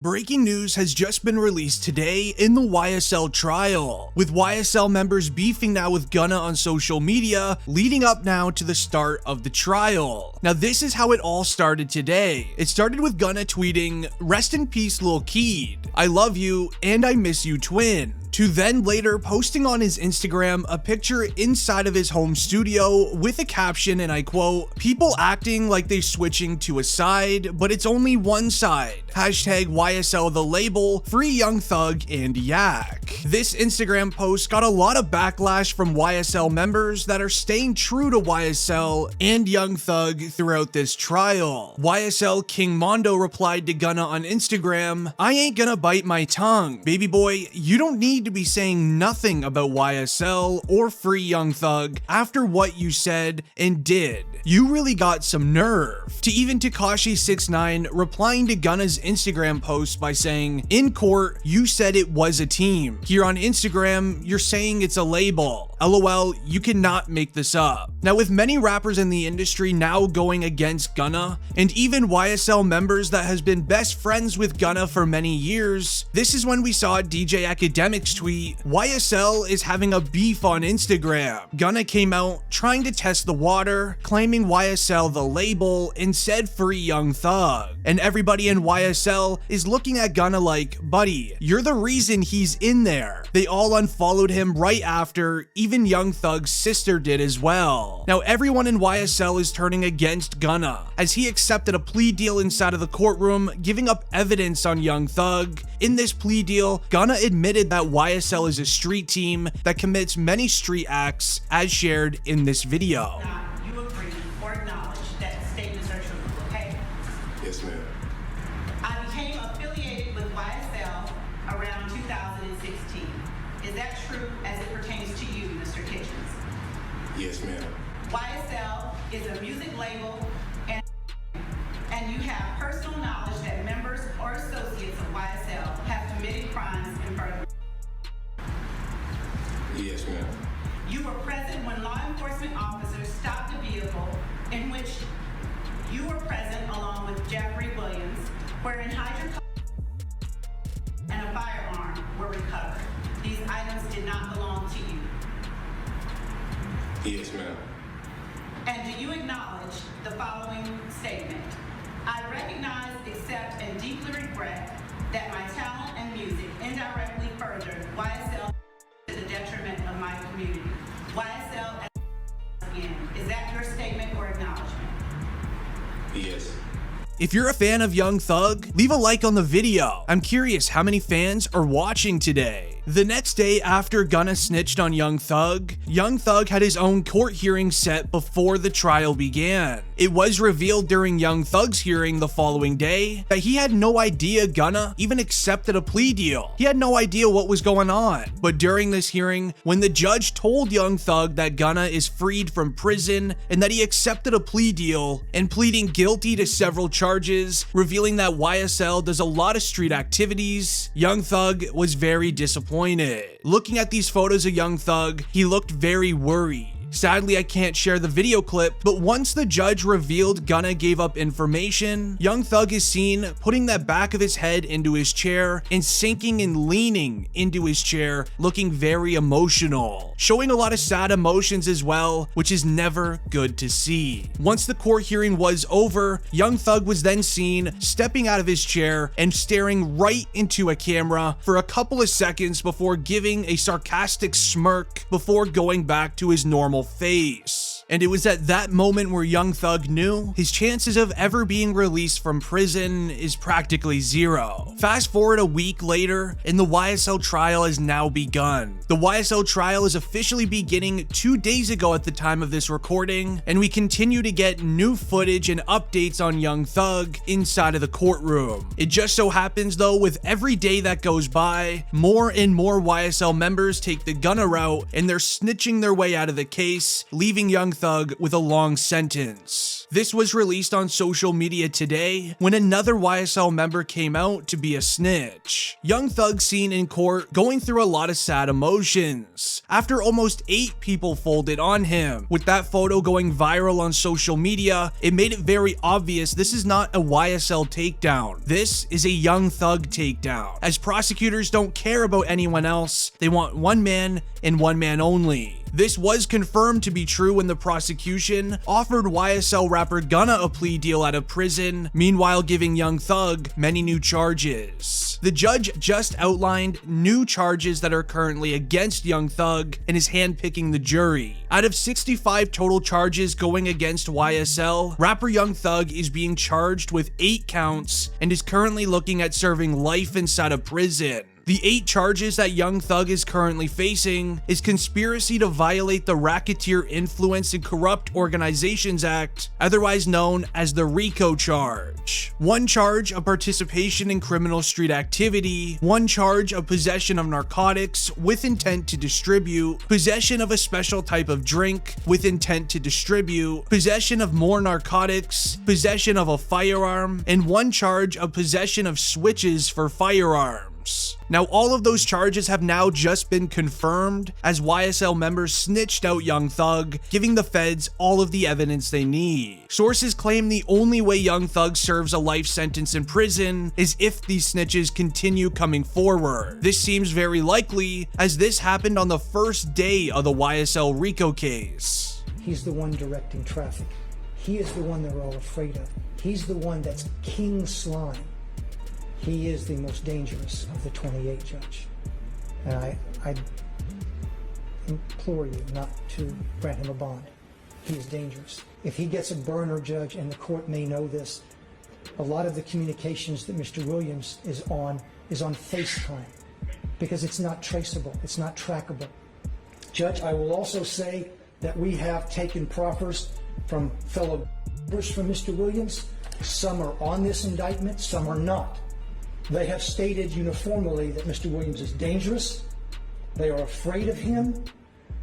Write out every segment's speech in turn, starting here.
Breaking news has just been released today in the YSL trial, with YSL members beefing now with Gunna on social media, leading up now to the start of the trial. Now this is how it all started today. It started with Gunna tweeting, "Rest in peace Lil Keed, I love you and I miss you twin," to then later posting on his Instagram a picture inside of his home studio with a caption, and I quote, "People acting like they're switching to a side, but it's only one side. Hashtag YSL the label, free Young Thug and Yak." This Instagram post got a lot of backlash from YSL members that are staying true to YSL and Young Thug throughout this trial. YSL King Mondo replied to Gunna on Instagram, "I ain't gonna bite my tongue. Baby boy, you don't need to be saying nothing about YSL or free Young Thug after what you said and did. You really got some nerve." To even Tekashi69 replying to Gunna's Instagram post by saying, "In court, you said it was a team. Here on Instagram, you're saying it's a label. LOL, you cannot make this up." Now, with many rappers in the industry now going against Gunna, and even YSL members that has been best friends with Gunna for many years, this is when we saw DJ Academic's tweet, "YSL is having a beef on Instagram." Gunna came out trying to test the water, claiming YSL the label and said free Young Thug. And everybody in YSL is looking at Gunna like, "Buddy, you're the reason he's in there." They all unfollowed him right after, even Young Thug's sister did as well. Now everyone in YSL is turning against Gunna, as he accepted a plea deal inside of the courtroom, giving up evidence on Young Thug. In this plea deal, Gunna admitted that YSL is a street team that commits many street acts, as shared in this video. You agree or acknowledge that the statements are true, okay? Yes, ma'am. I became affiliated with YSL around 2016. Is that true as it pertains to you, Mr. Kitchens? Yes, ma'am. YSL is a music label, and you have personal knowledge that members or associates of YSL have committed crimes in front of you. Yes, ma'am. You were present when law enforcement officers stopped a vehicle in which you were present along with Jeffrey Williams, wherein hydrocarbons and a firearm were recovered. These items did not belong to you. Yes, ma'am. And do you acknowledge the following statement? I recognize, accept, and deeply regret that my talent and music indirectly furthered YSL to the detriment of my community. YSL again. Is that your statement or acknowledgement? Yes. If you're a fan of Young Thug, leave a like on the video. I'm curious how many fans are watching today. The next day after Gunna snitched on Young Thug had his own court hearing set before the trial began. It was revealed during Young Thug's hearing the following day that he had no idea Gunna even accepted a plea deal. He had no idea what was going on. But during this hearing, when the judge told Young Thug that Gunna is freed from prison and that he accepted a plea deal and pleading guilty to several charges, revealing that YSL does a lot of street activities, Young Thug was very disappointed. Looking at these photos of Young Thug, he looked very worried. Sadly, I can't share the video clip, but once the judge revealed Gunna gave up information, Young Thug is seen putting that back of his head into his chair and sinking and leaning into his chair, looking very emotional, showing a lot of sad emotions as well, which is never good to see. Once the court hearing was over, Young Thug was then seen stepping out of his chair and staring right into a camera for a couple of seconds before giving a sarcastic smirk before going back to his normal face. And it was at that moment where Young Thug knew his chances of ever being released from prison is practically zero. Fast forward a week later, and the YSL trial has now begun. The YSL trial is officially beginning 2 days ago at the time of this recording, and we continue to get new footage and updates on Young Thug inside of the courtroom. It just so happens though, with every day that goes by, more and more YSL members take the Gunna route, and they're snitching their way out of the case, leaving Young Thug with a long sentence. This was released on social media today when another YSL member came out to be a snitch. Young Thug seen in court going through a lot of sad emotions after almost 8 people folded on him. With that photo going viral on social media, it made it very obvious this is not a YSL takedown. This is a Young Thug takedown, as prosecutors don't care about anyone else. They want one man and one man only. This was confirmed to be true when the prosecution offered YSL rapper Gunna a plea deal out of prison, meanwhile giving Young Thug many new charges. The judge just outlined new charges that are currently against Young Thug and is handpicking the jury. Out of 65 total charges going against YSL, rapper Young Thug is being charged with 8 counts and is currently looking at serving life inside of prison. The 8 charges that Young Thug is currently facing is conspiracy to violate the Racketeer Influence and Corrupt Organizations Act, otherwise known as the RICO charge. 1 charge of participation in criminal street activity, 1 charge of possession of narcotics with intent to distribute, possession of a special type of drink with intent to distribute, possession of more narcotics, possession of a firearm, and 1 charge of possession of switches for firearms. Now, all of those charges have now just been confirmed as YSL members snitched out Young Thug, giving the feds all of the evidence they need. Sources claim the only way Young Thug serves a life sentence in prison is if these snitches continue coming forward. This seems very likely, as this happened on the first day of the YSL RICO case. He's the one directing traffic. He is the one they're all afraid of. He's the one that's King Slime. He is the most dangerous of the 28, Judge. And I implore you not to grant him a bond. He is dangerous. If he gets a burner, Judge, and the court may know this, a lot of the communications that Mr. Williams is on FaceTime, because it's not traceable, it's not trackable. Judge, I will also say that we have taken proffers from fellow from Mr. Williams. Some are on this indictment, some are not. They have stated uniformly that Mr. Williams is dangerous. They are afraid of him,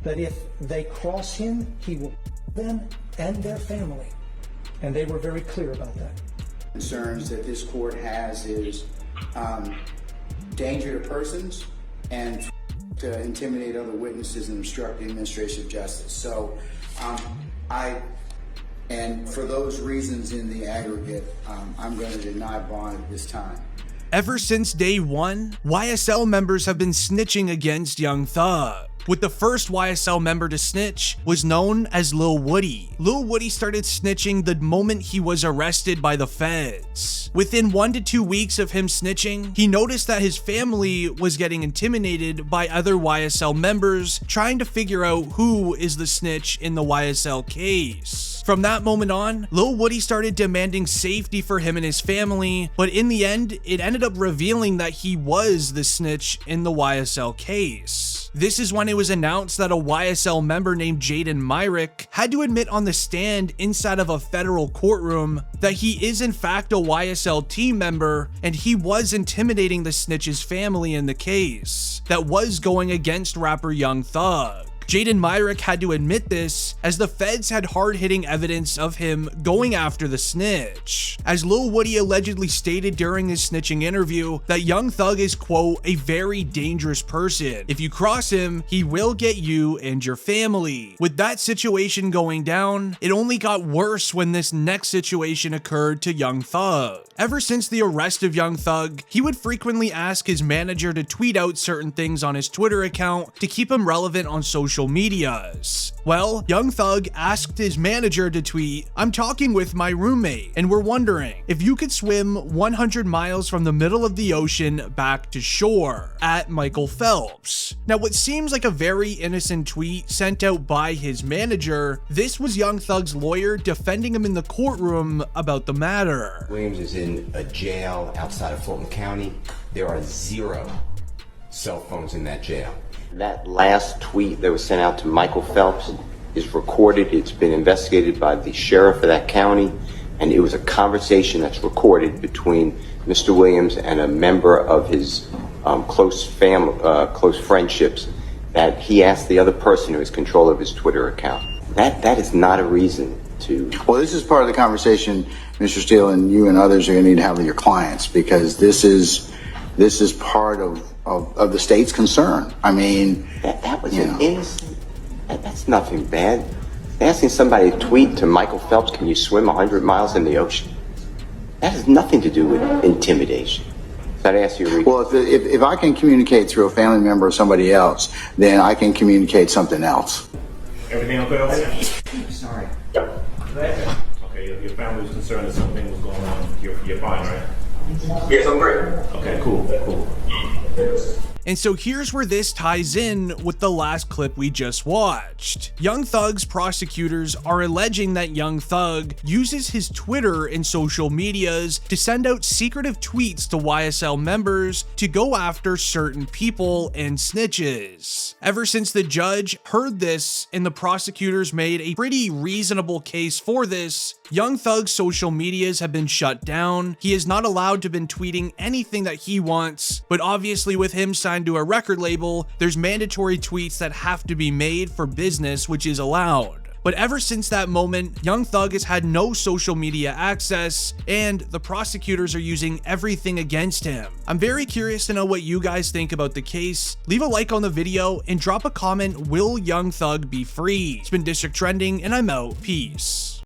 that if they cross him, he will them and their family. And they were very clear about that. Concerns that this court has is danger to persons and to intimidate other witnesses and obstruct the administration of justice. So and for those reasons in the aggregate, I'm going to deny bond at this time. Ever since day one, YSL members have been snitching against Young Thug. With the first YSL member to snitch was known as Lil Woody. Lil Woody started snitching the moment he was arrested by the feds. Within 1 to 2 weeks of him snitching, he noticed that his family was getting intimidated by other YSL members trying to figure out who is the snitch in the YSL case. From that moment on, Lil Woody started demanding safety for him and his family, but in the end, it ended up revealing that he was the snitch in the YSL case. This is when it was announced that a YSL member named Jaden Myrick had to admit on the stand inside of a federal courtroom that he is in fact a YSL team member and he was intimidating the snitch's family in the case that was going against rapper Young Thug. Jaden Myrick had to admit this as the feds had hard-hitting evidence of him going after the snitch. As Lil Woody allegedly stated during his snitching interview that Young Thug is, quote, a very dangerous person. If you cross him, he will get you and your family. With that situation going down, it only got worse when this next situation occurred to Young Thug. Ever since the arrest of Young Thug, he would frequently ask his manager to tweet out certain things on his Twitter account to keep him relevant on social medias. Well, Young Thug asked his manager to tweet, "I'm talking with my roommate, and we're wondering if you could swim 100 miles from the middle of the ocean back to shore, at Michael Phelps." Now, what seems like a very innocent tweet sent out by his manager, this was Young Thug's lawyer defending him in the courtroom about the matter. Williams is in a jail outside of Fulton County. There are 0 cell phones in that jail. That last tweet that was sent out to Michael Phelps is recorded. It's been investigated by the sheriff of that county, and it was a conversation that's recorded between Mr. Williams and a member of his close friendships, that he asked the other person who has control of his Twitter account. That is not a reason to... Well, this is part of the conversation, Mr. Steele, and you and others are going to need to have with your clients, because this is part of the state's concern. I mean, That was an innocent... That's nothing bad. Asking somebody to tweet to Michael Phelps, can you swim 100 miles in the ocean? That has nothing to do with intimidation. So I'd ask you, Rico. Well, if I can communicate through a family member or somebody else, then I can communicate something else. Everything okay over there? Sorry. Okay, your family was concerned that something was going on. You're fine, right? Yes, I'm great. Okay, cool. And so here's where this ties in with the last clip we just watched. Young Thug's prosecutors are alleging that Young Thug uses his Twitter and social medias to send out secretive tweets to YSL members to go after certain people and snitches. Ever since the judge heard this and the prosecutors made a pretty reasonable case for this, Young Thug's social medias have been shut down. He is not allowed to have been tweeting anything that he wants, but obviously with him signed to a record label, there's mandatory tweets that have to be made for business, which is allowed. But ever since that moment, Young Thug has had no social media access, and the prosecutors are using everything against him. I'm very curious to know what you guys think about the case. Leave a like on the video and drop a comment, will Young Thug be free? It's been District Trending, and I'm out. Peace.